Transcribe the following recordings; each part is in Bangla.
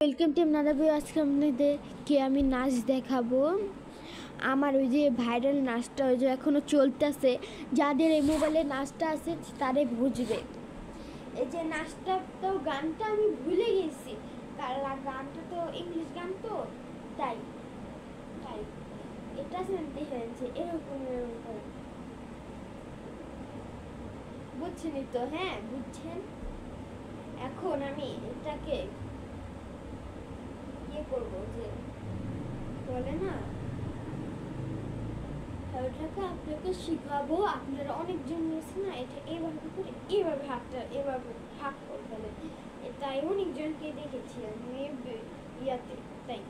Welcome to নাদাবি। আজকে আপনাদেরকে আমি নাচ দেখাবো। আমার ওই যে ভাইরাল নাচটা ওই যে এখনও চলতেছে, যাদের এই মোবাইলে নাচটা আছে তারাই বুঝবে। এই যে নাচটা তো গানটা আমি ভুলে গেছি, কারণ গানটা তো ইংলিশ গান, তো তাই তাই এটা দেখেছে এরকম এরকম, বুঝছেনই তো? হ্যাঁ বুঝছেন। এখন আমি এটাকে ইয়ে করবো, যে বলে না, ওটাকে আপনাকে শিখাবো। আপনারা অনেকজন নিয়েছে না, এটা এভাবে করে এভাবে হাতটা এভাবে ভাগ করে ফেলে। তাই অনেকজনকে দেখেছি আমি ইয়াতে। তাই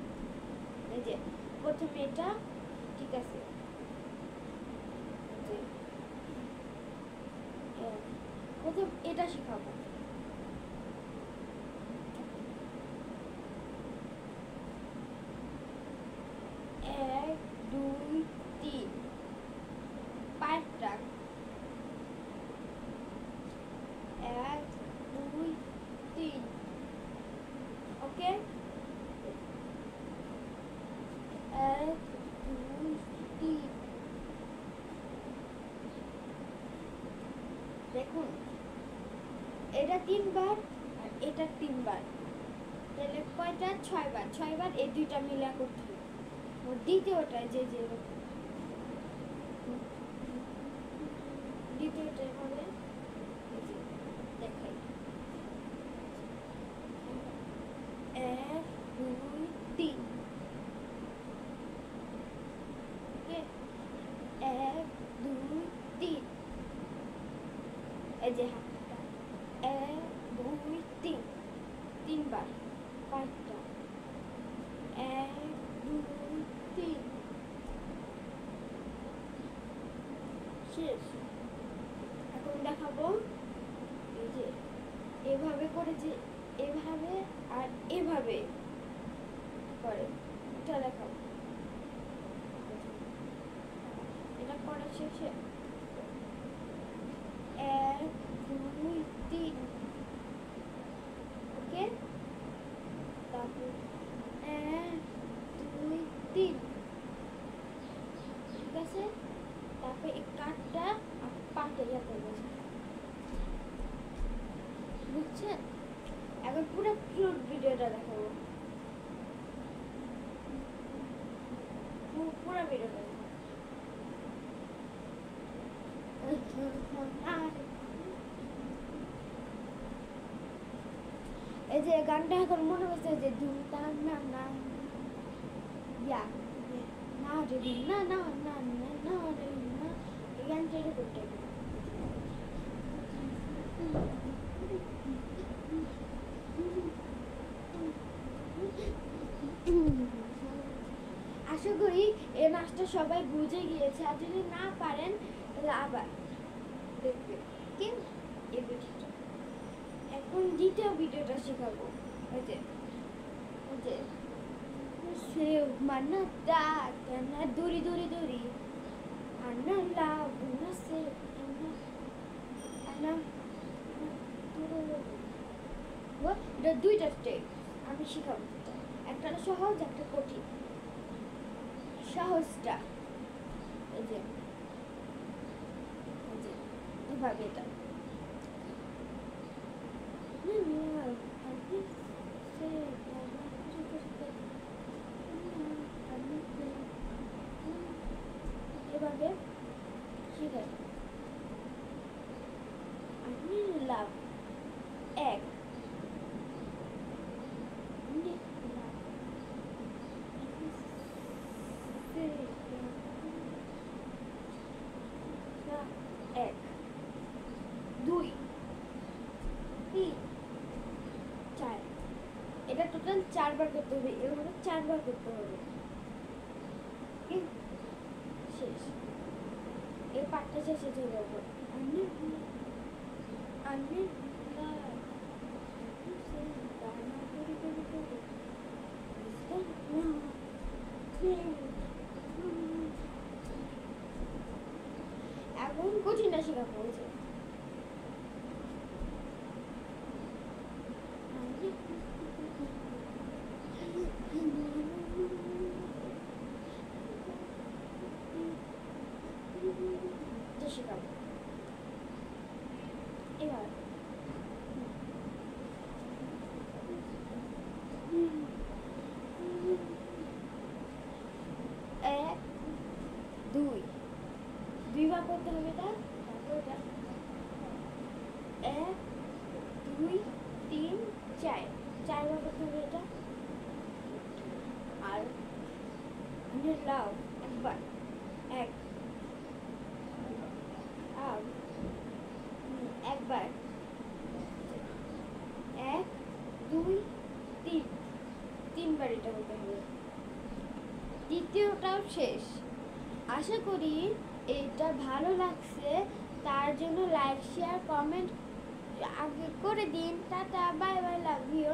এই যে প্রথমে এটা, ঠিক আছে, প্রথম এটা শিখাবো। এক দুই তিন, পাঁচটা। এক দুই তিন, ওকে। এক দুই তিন, দেখুন এটা তিনবার আর এটা তিনবার, তাহলে কয়টা? ছয়বার। ছয়বার এই দুইটা মিলা করতে হবে। দ্বিতীয়টায় যে যেরকম দ্বিতীয়টায় হবে, দেখাই। এক দুই তিন, এক দুই তিন, এই যে হাতটা এক দুই তিন, তিনবার, পাঁচটা। এক দুই তিন, শেষ। এখন দেখাবো এই যে এভাবে করে, যে এভাবে আর এভাবে করে, এটা দেখাবো। এটা করা শেষে এক দুই তিন, ওকে। তারপর এক দুই তিন, ঠিক আছে। তারপর এই কাঠটা পাটে যাতে বসে, বুঝছেন? এখন পুরো ফ্লুট ভিডিওটা দেখাবো, পুরো ভিডিওটা। এই যে গানটা এখন মনে হচ্ছে যে ধুমতাম না না ইয়া না রে না না না না না রে না, এই গানটা এরকম টাইপের। আশা করি এই নাচটা সবাই বুঝে গিয়েছে, আর যদি না পারেন তাহলে আবার দেখবে কি এই ভিডিওটা। এখন দ্বিতীয় ভিডিওটা শেখাবো। ওই যে সে মানা টানা দূরি দূরি দূরি আনা লাভ না সে আনা আনা, এটা দুইটা স্টেপ আমি শিখাবো। একটা সহজ, একটা কঠিন। সহজটা এই যে এভাবে, এটা এভাবে শিখাই। আমি লাভ এক, এক দুই তিন চার, এটা টোটাল 4 বার করতে হবে। এভাবে 4 বার করতে হবে, শেষ। এই পাঠটা শেষে চলে যাবো। আমি এখন কঠিনটা শেখাবো। করতে হবে এটা, তারপর এটা 1 2 3 4 4বার করতে হবে এটা। আর লাভ একবার 1 একবার 1 2 3 3বার এটা করতে হবে। দ্বিতীয়টাও শেষ। আশা করি এটা ভালো লাগছে, তার জন্য লাইক শেয়ার কমেন্ট আগে করে দিন। Tata, bye bye, love you.